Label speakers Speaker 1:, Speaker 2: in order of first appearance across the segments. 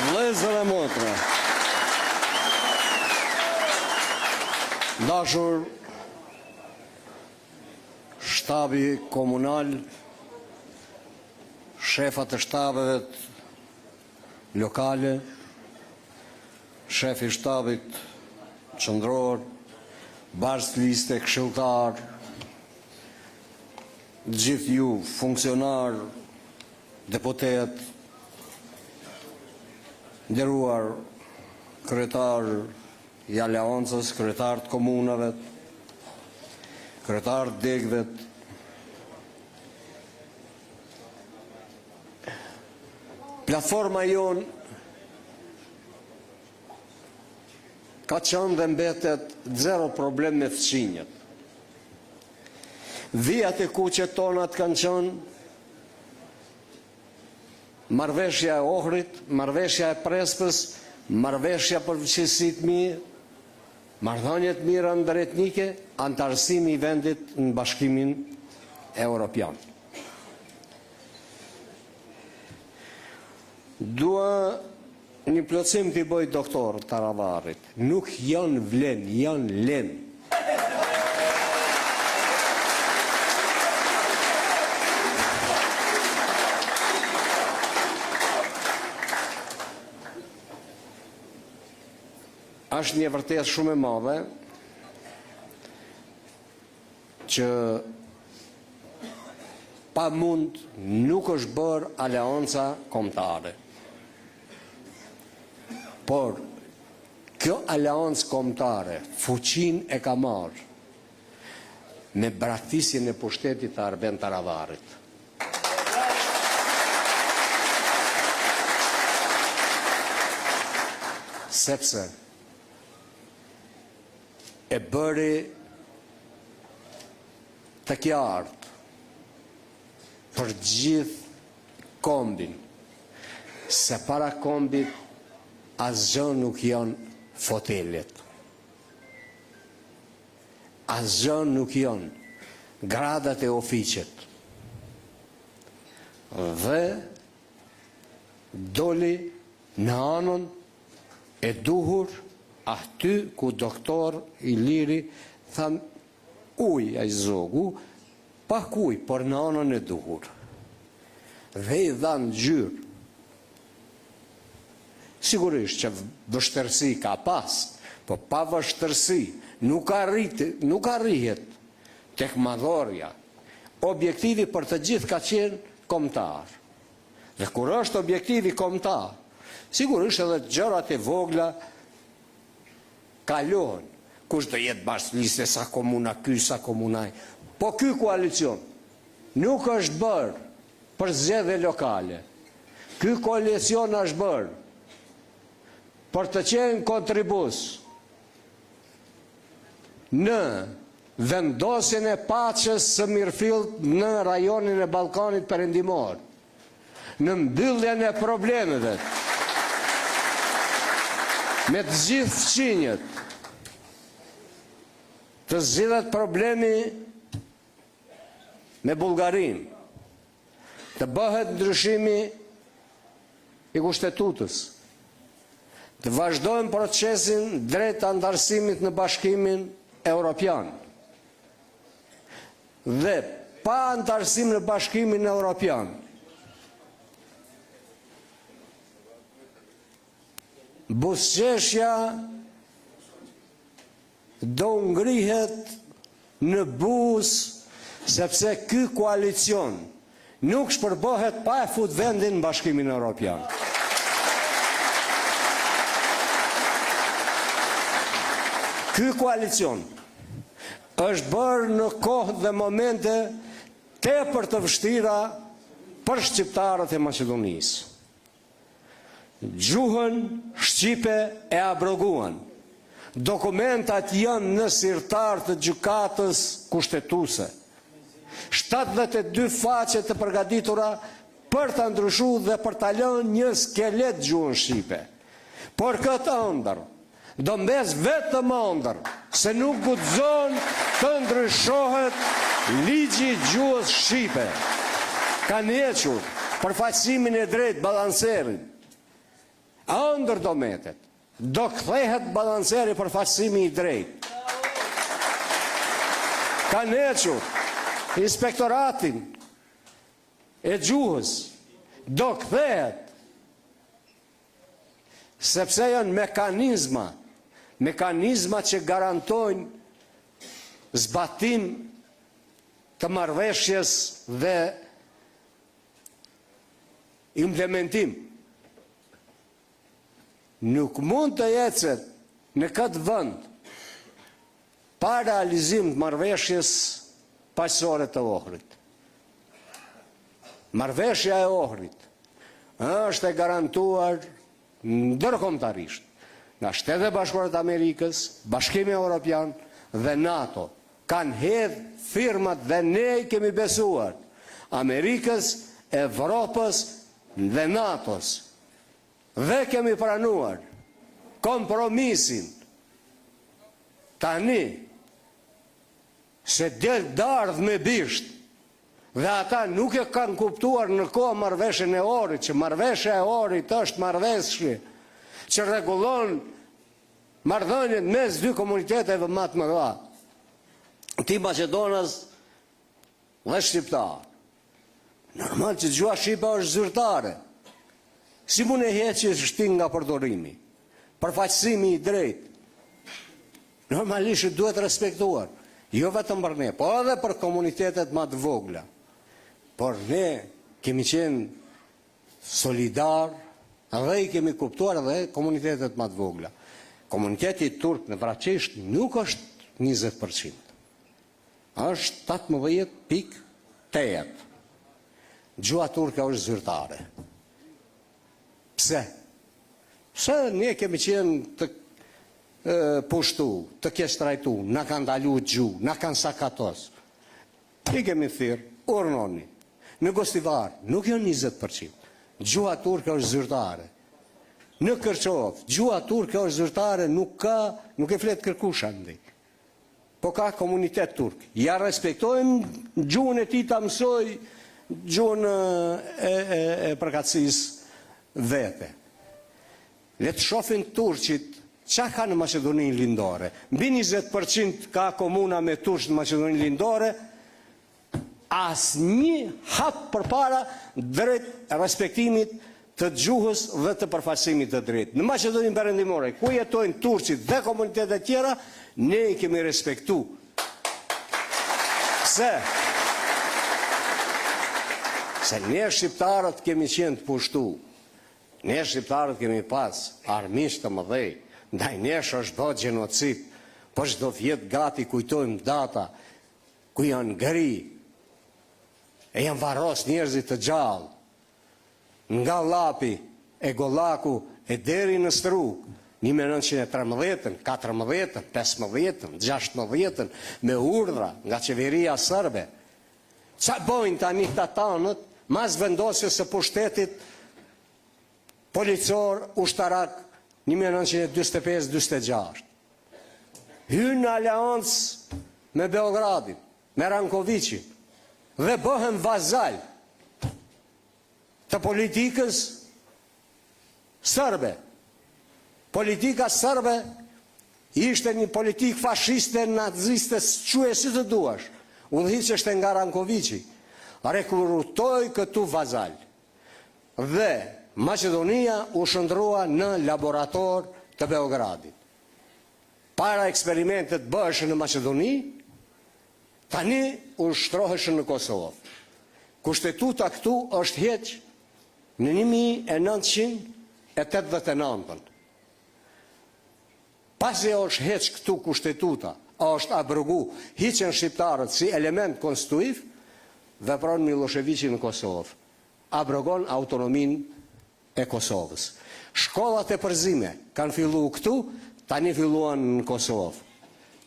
Speaker 1: Vëllezër e motra, dashur shtabi komunal, shefat e shtabeve lokale, shefi shtabit qendror, bars liste, këshilltar, gjithë ju funksionar, deputet, nderuar kryetar i aleancës, kryetar të komunave, kryetar të degëve, platforma jon ka qenë dhe mbetet zero problem me fëqinjët. Vijat e kuqet tonat kanë qenë marrëveshja e Ohrit, marrëveshja e Prespës, marrëveshja për fëqësit mirë, marrëdhëniet mira ndëretnike, antarësimi i vendit në Bashkimin Evropian. Dua një plotësim t'i bëj doktor Taravarit. Nuk janë vlen, janë len. Është një vërtet shumë e madhe që pa mund nuk është bërë aleanca kombëtare. Por kjo aleancë kombëtare fuqin e ka marrë me braktisjen e pushtetit të Arben Taravarit. Sepse e bëri të qartë për gjithë kombin se para kombit asgjë nuk janë fotelet. Asgjë nuk janë gradat e ofiqet. Dhe doli në anën e duhur aty ku doktor Iliri than uj a i zogu, pa kuj, por në anën e duhur. Dhe i dhanë gjyrë. Sigurisht që vështërsi ka pas, po pa vështërsi nuk arrihet tek madhorja. Objektivi për të gjithë ka qenë kombëtar. Dhe kur është objektivi kombëtar, sigurisht edhe gjërat e vogla kalohen. Kush do jetë bashkëliste, sa komuna ky, sa komunaj. Po ky koalicion nuk është bërë për zgjedhje lokale. Ky koalicion është bërë për të qenë kontribus në vendosjen e paqes së mirëfillt në rajonin e Ballkanit Perëndimor, në mbylljen e problemeve me të gjithë fëqinjët, të zgjidhet problemi me Bullgarin, të bëhet ndryshimi i kushtetutës, të vazhdojmë procesin drejt antarësimit në Bashkimin Evropian. Dhe pa antarësim në Bashkimin Evropian, buzëqeshja do ngrihet në buzë, sepse ky koalicion nuk shpërbohet pa e fut vendin në Bashkimin Evropian. Ky koalicion është bërë në kohë dhe momente tepër të vështira për shqiptarët e Maqedonisë. Gjuhën shqipe e abroguan. Dokumentat janë në sirtar të gjykatës kushtetuese. 72 faqe të përgatitura për të ndryshuar dhe për ta lënë një skelet gjuhën shqipe. Por këtë ëndër do mbes vetëm ëndër, se nuk guxon të ndryshohet ligji i gjuhës shqipe. Kanë hequr përfaqësimin e drejtë balancerit. ndër dometet, do kthehet balanceri për faqësimi i drejtë. Ka nequr inspektoratin e gjuhës, do kthehet, sepse janë mekanizma që garantojnë zbatim të marrëveshjes dhe implementim. Nuk mund të ecet në këtë vend pa realizim të marrëveshjes paqësore të Ohrit. Marrëveshja e Ohrit është e garantuar ndërkombëtarisht nga Shtetet e Bashkuara të Amerikës, Bashkimi Evropian dhe NATO. Kanë hedhë firmat dhe ne kemi besuar Amerikës, Evropës dhe NATO-s. Dhe kemi pranuar kompromisin tani se del dardh me bisht dhe ata nuk e kanë kuptuar në kohë marrëveshjen e Ohrit, që marrëveshja e Ohrit është marrëveshje që rregullon marrëdhënien mes dy komuniteteve më të mëdha, ti Maqedonas dhe shqiptar. Normal që gjua shqipe është zyrtare. Si mund e heqë shtin nga përdorimi? Përfaqësimi i drejtë. Normalisht duhet respektuar. Jo vetëm për ne, po edhe për komunitetet më të vogla. Por ne kemi qenë solidar dhe i kemi kuptuar edhe komunitetet më të vogla. Komuniteti turk në vraçisht nuk është 20%. Është 18.8%. Gjua turke është zyrtare. Pse? Pse ne kemi qenë të pushtu, të keshtrajtu, na kanë dalu gjuhë, na kanë sakatos. I kemi thirë, urnoni. Në Gostivar, nuk jo 20%. Gjua turke është zyrtare. Në Kërçov, gjua turke është zyrtare, nuk e flet kërkush andej. Po ka komunitet turk. Ja respektojmë gjuhën e ti ta mësoj gjuhën e përkatësisë vete. Le të shohin turqit çka ka në Maqedoninë Lindore. Mbi 20% ka komuna me turq në Maqedoninë Lindore, asnjë hap përpara drejt respektimit të gjuhës dhe të përfaqësimit të drejtë. Në Maqedoninë Perëndimore, ku jetojnë turqit dhe komunitetet tjera, ne i kemi respektu. Se ne shqiptarët kemi qenë të pushtu. Ne shqiptarët kemi pas armiqtë të mëdhej, ndaj nesh është bërë gjenocid, po çdo vjet gati kujtojmë data ku janë gri, e janë varros njerëzit të gjallë, nga Llapi e Gollaku e deri në Strug, 1913, 14, 15, 16, me urdhra nga qeveria sërbe. Qa bojnë tani këta tanët, mas vendosjes së pushtetit policor ushtarak 1925-26. Hynë në aleancë me Beogradin, me Rankovicin, dhe bëhen vazal të politikës sërbe. Politika sërbe ishte një politikë fashiste, naziste, quhe si të duash. Udhëhiqeshte nga Rankovici. Rekrutoi këtu vazal. Dhe Maqedonia u shndrua në laborator të Beogradit. Para eksperimentet bëheshin në Maqedoni, tani u shtroheshin në Kosovë. Kushtetuta këtu është heq në 1989. Pasi është heq këtu kushtetuta, është abrogu, hiqen shqiptarët si element konstituiv, vepron Miloševiqi në Kosovë. Abrogon autonomin e Kosovës. Shkollat e përzime kanë fillu këtu, tani filluan në Kosovë.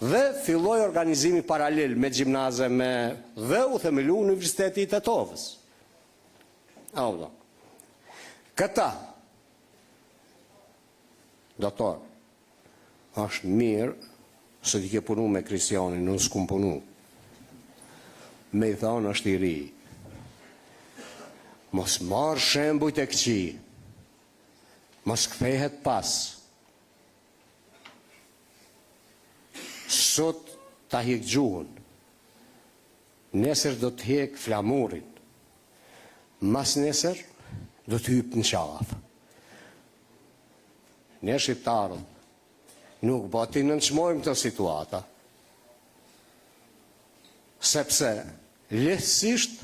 Speaker 1: Dhe filloi organizimi paralel me gjimnaze dhe u themelu Universiteti i Tetovës. Audo. Këta, doktor, është mirë se ti ke punu me Kristianin, nuk s'kum punu. Me i thonë është i ri. Mos marë shembujt e këqi. mos kthehet pas. Sot ta hek gjuhën, nesër do të hek flamurin, mas nesër do të hyp në qafë. Ne shqiptarët nuk po t'i nënçmojmë të situata, sepse lehtësisht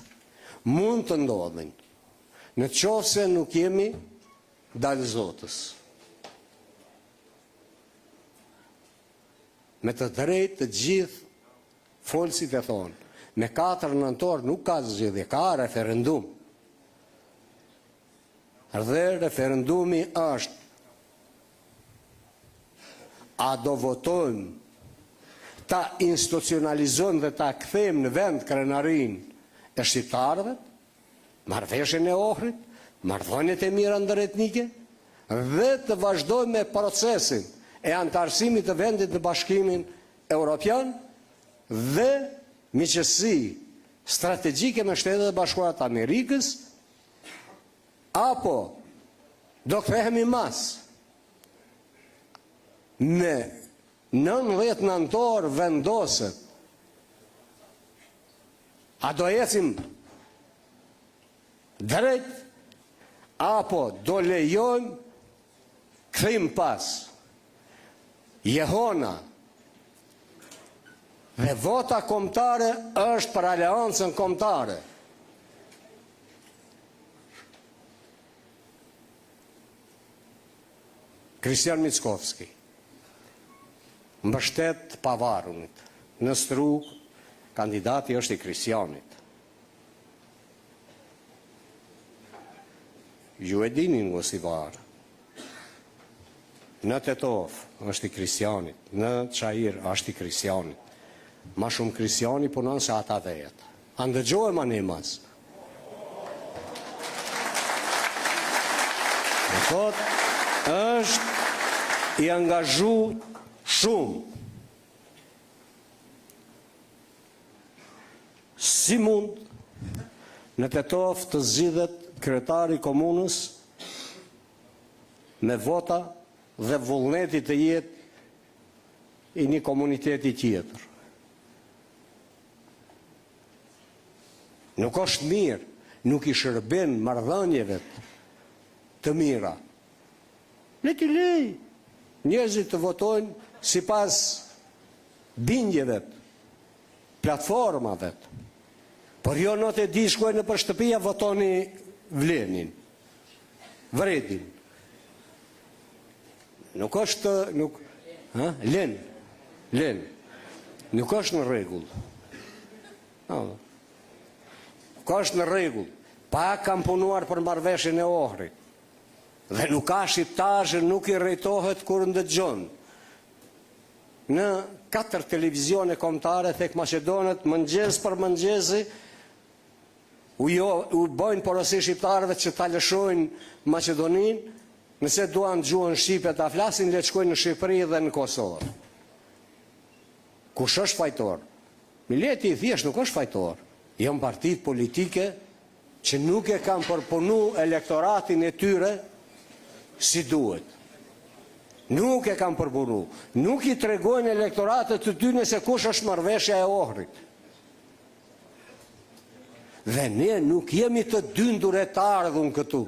Speaker 1: mund të ndodhin, në qoftë se nuk jemi dalë Zotës. Me të drejtë të gjithë folësit e thonë, me 4 nëntor nuk ka zgjedhje, ka referendum. Dhe referendumi është: a do votojmë ta institucionalizojmë dhe ta kthejmë në vend krenarin e shqiptarëve, marrëveshjen e Ohrit, marrëdhëniet e mira ndëretnike, dhe të vazhdojmë me procesin e antarësimit të vendit në Bashkimin Evropian dhe miqësi strategjike me Shtetet e Bashkuara të Amerikës, apo do kthehemi mas me 19 nëntor vendoset, a do ecim drejt, apo do lejojmë kthim pas. Jehona dhe vota kombëtare është për aleancën kombëtare. Kristian Mickovski mbështet pavarunit. Në Strug kandidati është i Kristianit. Ju e dini në Gosivar. Në Tetov është i Kristianit, në Çajir është i Kristianit. Ma shumë Kristiani punon se ata vetë. A ndëgjohem ani mas? Në thot, është i angazhu shumë. Si mund në Tetov të zgjidhet kryetari i komunës me vota dhe vullneti të jetë i një komuniteti tjetër? Nuk është mirë, nuk i shërben marrëdhënieve të mira. Le t'i lej njerëzit të votojnë sipas bindjeve, platformave. Por jo në të di shkojnë në për shtëpia votoni Vlenin, Vredin. Nuk është, Len. Nuk është në rregull. Nuk është në rregull. Pa kam punuar për marrëveshjen e Ohrit. Dhe nuk ka shqiptar që nuk i rrejtohet kur ndëgjon. Në 4 televizione kombëtare tek Maqedonët, mëngjes për mëngjesi, u bojnë porosi shqiptarëve që ta lëshojnë Maqedoninë. Nëse duan gjuhën shqipe ta flasin, le të shkojnë në Shqipëri dhe në Kosovë. Kush është fajtor? Mileti i thjesht nuk është fajtor. Janë partitë politike që nuk e kanë përpunu elektoratin e tyre si duhet. Nuk e kanë përpunu. Nuk i tregojnë elektoratet të tyre se kush është marrëveshja e Ohrit. Dhe ne nuk jemi të dyndur e të ardhun këtu.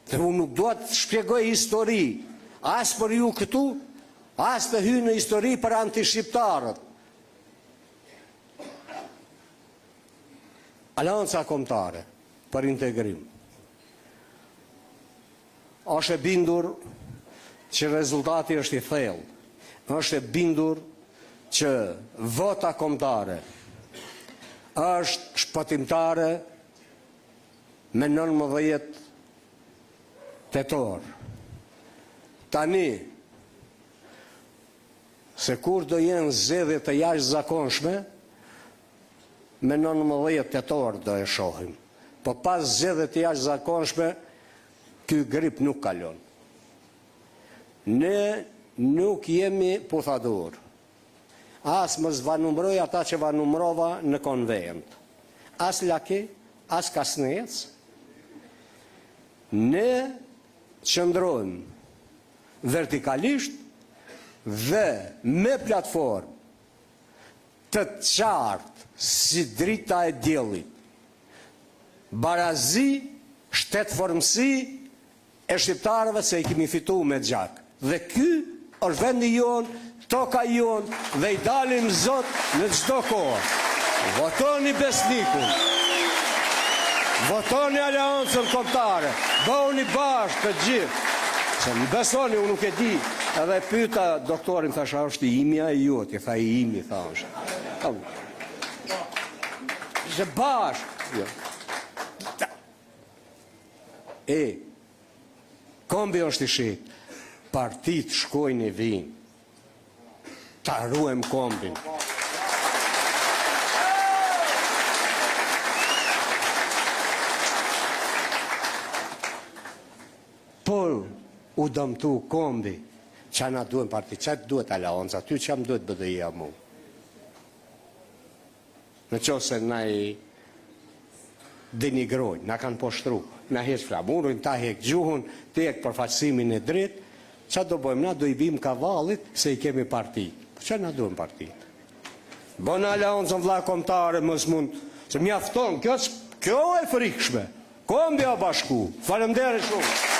Speaker 1: Dhe unë nuk duhet të shpjegoj histori, as për ju këtu, as të hyjë në histori për antishqiptarët. Aleanca kombëtare për integrim është e bindur që rezultati është i thellë. Është e bindur që vota kombëtare është shpëtimtare me 19 tetor. Tani, se kur do jenë zgjedhje të jashtëzakonshme, me 19 tetor do e shohim. Po pas zgjedhjeve të jashtëzakonshme, ky grip nuk kalon. Ne nuk jemi puthadur. As mos vanumroj ata që vanumrova në konvent. As Laki, as Kasnec, ne qëndrojmë vertikalisht dhe me platformë të qartë si drita e diellit, barazi, shtetëformësi e shqiptarëve se i kemi fitu me gjak. Dhe ky është vendi jonë, toka jonë, dhe i dalim Zot në çdo kohë. Votoni besnikun, votoni aleancën kombëtare, bëhuni bashkë të gjithë. Se më besoni, unë nuk e di, edhe pyeta doktorin, thasha, është i imi a i jotë, tha i imi, thash. Që bashkë, kombi është i shit, partit shkojnë e vinë, ta ruem kombin. Por u dëmtu kombi, që na duhen partit, që duhet aleanca, ty që më duhet BDI-a mu. Në qo se na i denigrojnë, na kanë poshtru, na hek flamurin, ta hek gjuhun, ta hek përfaqësimin e drejt, që do bëjmë, na do i bim kavallit se i kemi partit. Që na duhen partit? Bon aleancën vlla kombëtare mos mund, se mjafton, kjo e frikshme. Kombi o bashku, faleminderit shumë.